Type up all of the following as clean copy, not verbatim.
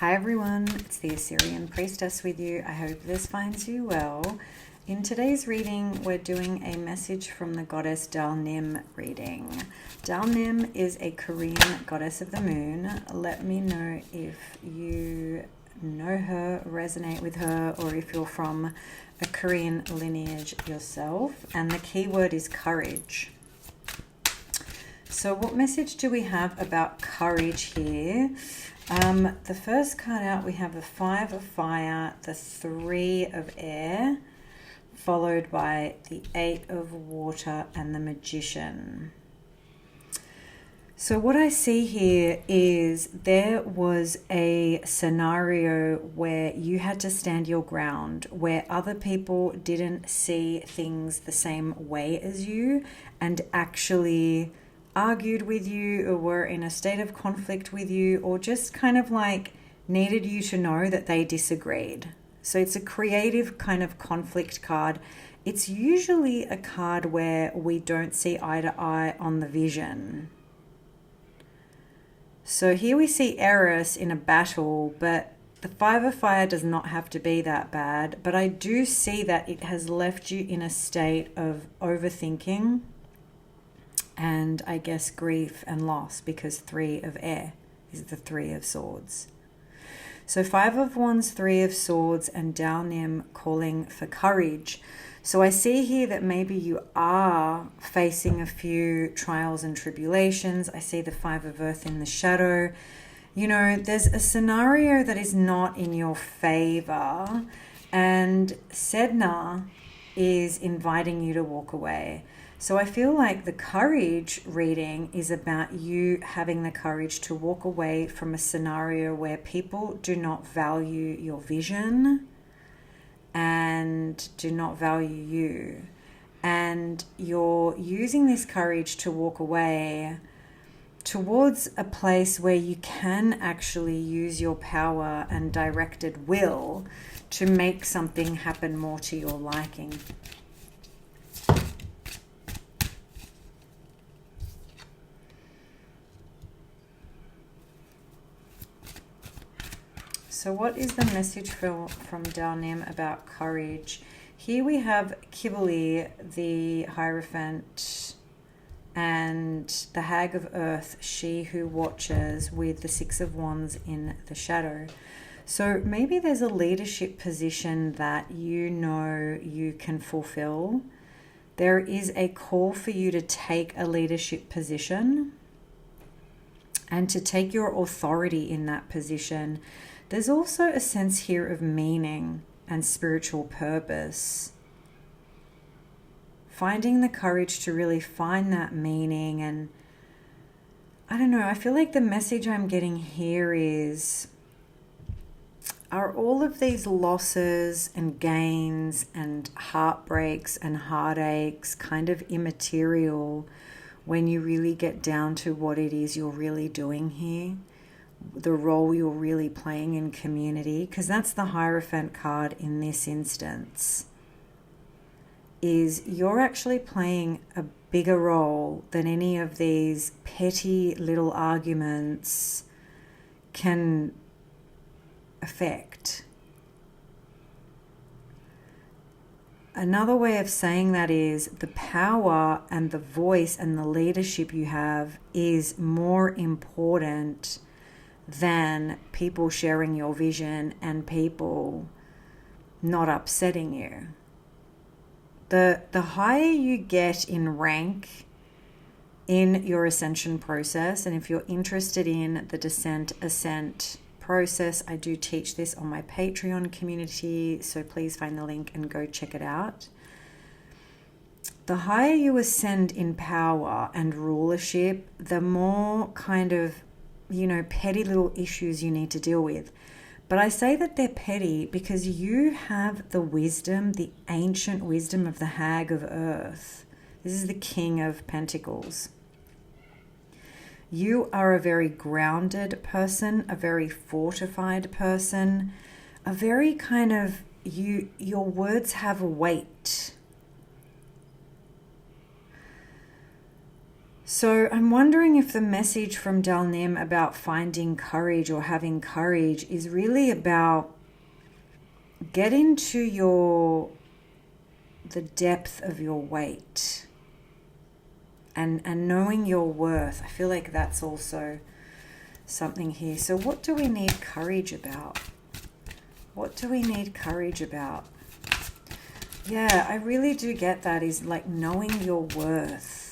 Hi everyone, it's the Assyrian priestess with you. I hope this finds you well. In today's reading, we're doing a message from the goddess Dalnim reading. Dalnim is a Korean goddess of the moon. Let me know if you know her, resonate with her, or if you're from a Korean lineage yourself. And the key word is courage. So what message do we have about courage here? The first card out, we have the 5 of fire, the 3 of air, followed by the 8 of water and the magician. So what I see here is there was a scenario where you had to stand your ground, where other people didn't see things the same way as you and actually argued with you or were in a state of conflict with you, or just kind of like needed you to know that they disagreed. So it's a creative kind of conflict card. It's usually a card where we don't see eye to eye on the vision. So here we see Eris in a battle, but the 5 of fire does not have to be that bad. But I do see that it has left you in a state of overthinking and I guess grief and loss, because 3 of air is the 3 of swords. So 5 of wands, 3 of swords, and Dalnim calling for courage. So I see here that maybe you are facing a few trials and tribulations. I see the 5 of earth in the shadow. You know, there's a scenario that is not in your favor, and Sedna is inviting you to walk away. So I feel like the courage reading is about you having the courage to walk away from a scenario where people do not value your vision and do not value you. And you're using this courage to walk away towards a place where you can actually use your power and directed will to make something happen more to your liking. So what is the message from Dalnim about courage? Here we have Kibali, the Hierophant, and the Hag of Earth, she who watches, with the 6 of wands in the shadow. So maybe there's a leadership position that you know you can fulfill. There is a call for you to take a leadership position and to take your authority in that position. There's also a sense here of meaning and spiritual purpose. Finding the courage to really find that meaning. And I don't know, I feel like the message I'm getting here is, are all of these losses and gains and heartbreaks and heartaches kind of immaterial when you really get down to what it is you're really doing here? The role you're really playing in community, because that's the Hierophant card in this instance, is you're actually playing a bigger role than any of these petty little arguments can affect. Another way of saying that is the power and the voice and the leadership you have is more important than people sharing your vision and people not upsetting you. The higher you get in rank in your ascension process, and if you're interested in the descent ascent process, I do teach this on my Patreon community, so please find the link and go check it out. The higher you ascend in power and rulership, the more kind of, you know, petty little issues you need to deal with. But I say that they're petty because you have the wisdom, the ancient wisdom of the Hag of Earth. This is the King of Pentacles. You are a very grounded person, a very fortified person, a very kind of, your words have weight. So I'm wondering if the message from Dalnim about finding courage or having courage is really about get into the depth of your weight and knowing your worth. I feel like that's also something here. So what do we need courage about? What do we need courage about? Yeah, I really do get that, is like knowing your worth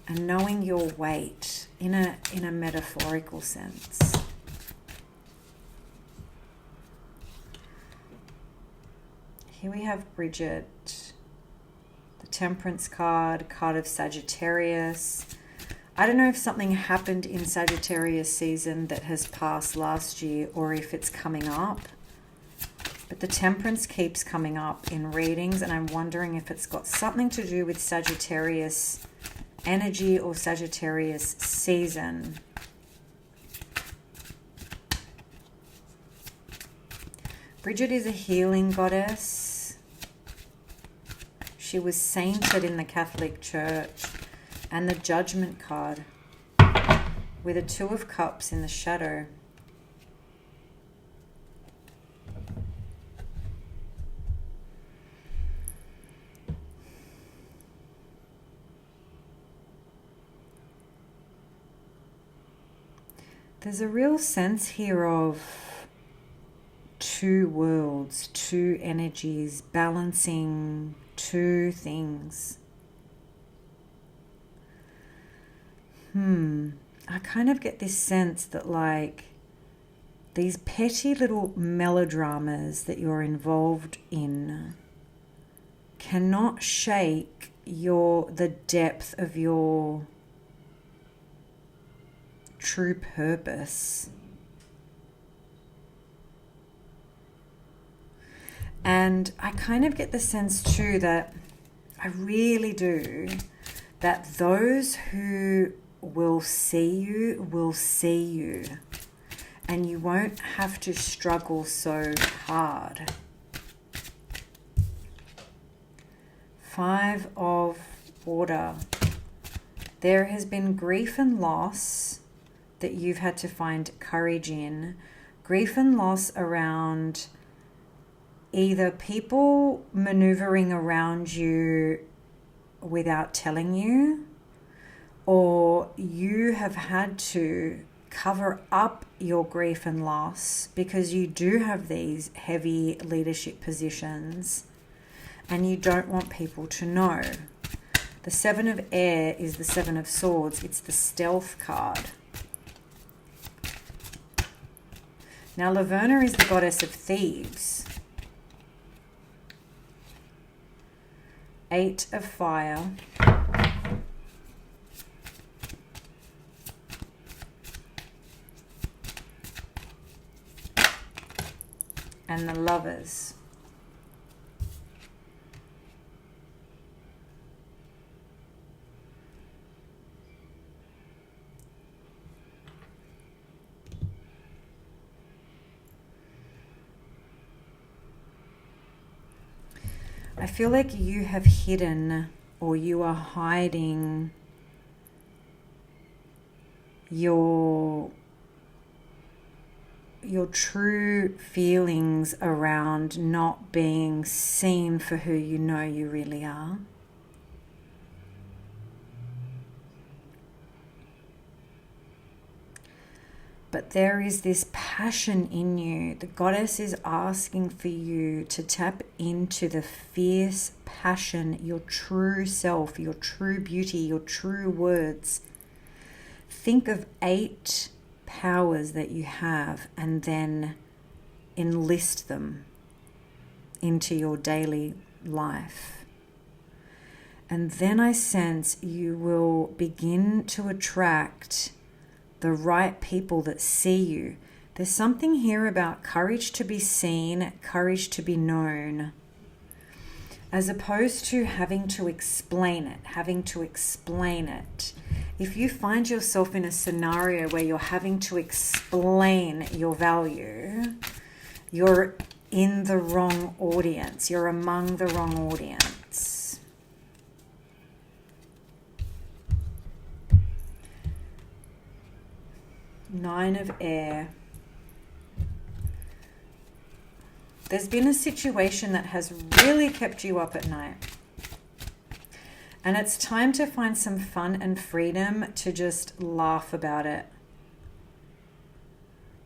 and knowing your weight in a metaphorical sense. Here we have Bridget, the Temperance card of Sagittarius. I don't know if something happened in Sagittarius season that has passed last year or if it's coming up. But the Temperance keeps coming up in readings, and I'm wondering if it's got something to do with Sagittarius energy or Sagittarius season. Bridget is a healing goddess. She was sainted in the Catholic Church. And the Judgment card with a Two of Cups in the shadow. There's a real sense here of two worlds, two energies, balancing two things. I kind of get this sense that like these petty little melodramas that you're involved in cannot shake the depth of your true purpose. And I kind of get the sense too that I really do, that those who will see you, and you won't have to struggle so hard. 5 of Water. There has been grief and loss that you've had to find courage in. Grief and loss around either people maneuvering around you without telling you, or you have had to cover up your grief and loss because you do have these heavy leadership positions and you don't want people to know. The 7 of Air is the 7 of Swords. It's the Stealth card. Now, Laverna is the goddess of thieves. 8 of Fire. And the Lovers. I feel like you have hidden, or you are hiding your true feelings around not being seen for who you know you really are. But there is this passion in you. The goddess is asking for you to tap into the fierce passion, your true self, your true beauty, your true words. Think of 8 powers that you have and then enlist them into your daily life. And then I sense you will begin to attract the right people that see you. There's something here about courage to be seen, courage to be known, as opposed to having to explain it. If you find yourself in a scenario where you're having to explain your value, you're in the wrong audience. You're among the wrong audience. Nine of Air. There's been a situation that has really kept you up at night. And it's time to find some fun and freedom to just laugh about it.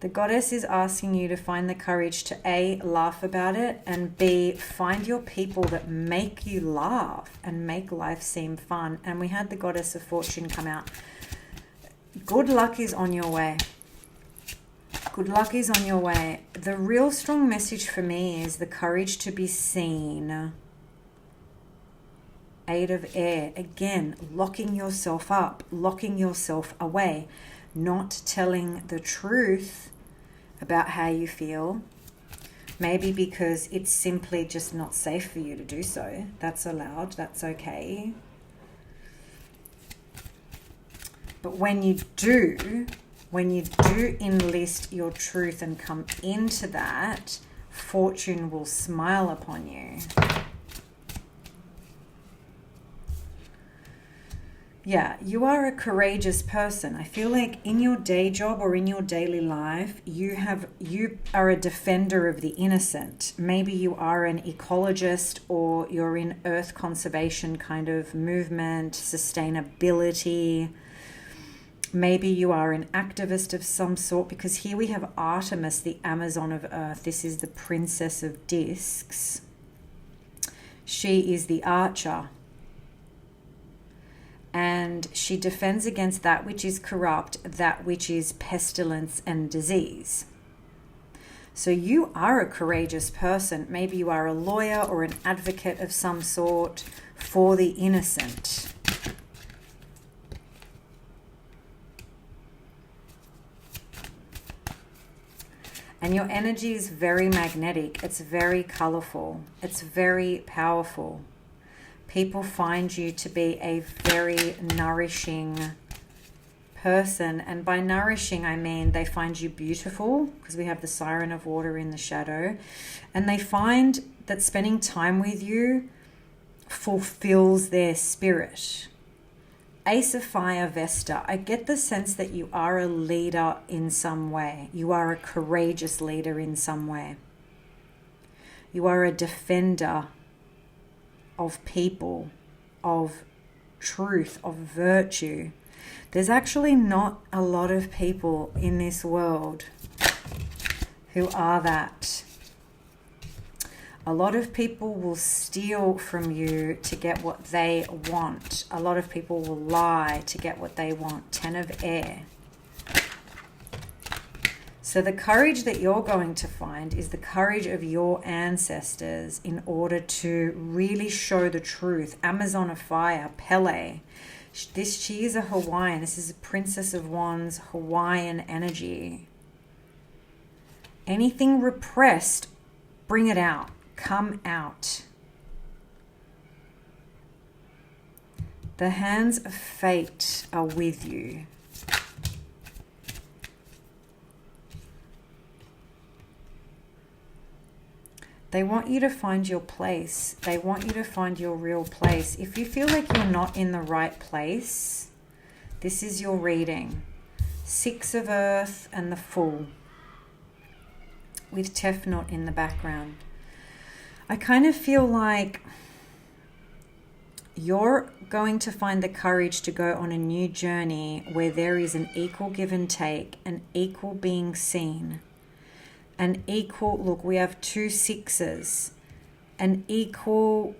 The goddess is asking you to find the courage to A, laugh about it, and B, find your people that make you laugh and make life seem fun. And we had the goddess of fortune come out. Good luck is on your way. Good luck is on your way. The real strong message for me is the courage to be seen. Eight of Air. Again, locking yourself up, locking yourself away, not telling the truth about how you feel. Maybe because it's simply just not safe for you to do so. That's allowed. That's okay. But when you do enlist your truth and come into that, fortune will smile upon you. Yeah, you are a courageous person. I feel like in your day job or in your daily life, you are a defender of the innocent. Maybe you are an ecologist, or you're in earth conservation kind of movement, sustainability. Maybe you are an activist of some sort, because here we have Artemis, the Amazon of Earth. This is the Princess of Discs. She is the archer. And she defends against that which is corrupt, that which is pestilence and disease. So you are a courageous person. Maybe you are a lawyer or an advocate of some sort for the innocent. And your energy is very magnetic. It's very colorful. It's very powerful. People find you to be a very nourishing person. And by nourishing, I mean they find you beautiful, because we have the Siren of Water in the shadow. And they find that spending time with you fulfills their spirit. Ace of Fire, Vesta. I get the sense that you are a leader in some way. You are a courageous leader in some way. You are a defender of people, of truth, of virtue. There's actually not a lot of people in this world who are that. A lot of people will steal from you to get what they want. A lot of people will lie to get what they want. Ten of Air. So the courage that you're going to find is the courage of your ancestors in order to really show the truth. Amazon of Fire, Pele. She is a Hawaiian. This is a Princess of Wands, Hawaiian energy. Anything repressed, bring it out. Come out. The hands of fate are with you. They want you to find your place. They want you to find your real place. If you feel like you're not in the right place, this is your reading. Six of Earth and the Fool with Tefnut in the background. I kind of feel like you're going to find the courage to go on a new journey where there is an equal give and take, an equal being seen. An equal, look, we have 2 sixes, an equal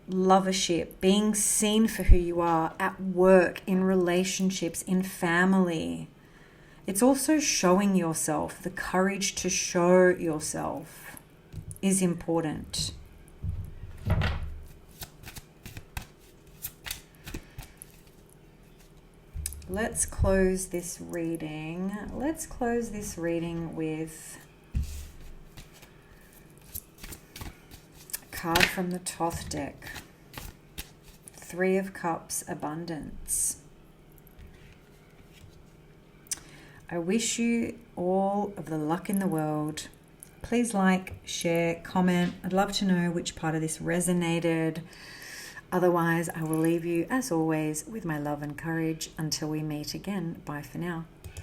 lovership, being seen for who you are at work, in relationships, in family. It's also showing yourself. The courage to show yourself is important. Let's close this reading. Let's close this reading with a card from the Thoth deck. 3 of Cups, Abundance. I wish you all of the luck in the world. Please like, share, comment. I'd love to know which part of this resonated. Otherwise, I will leave you, as always, with my love and courage. Until we meet again, bye for now.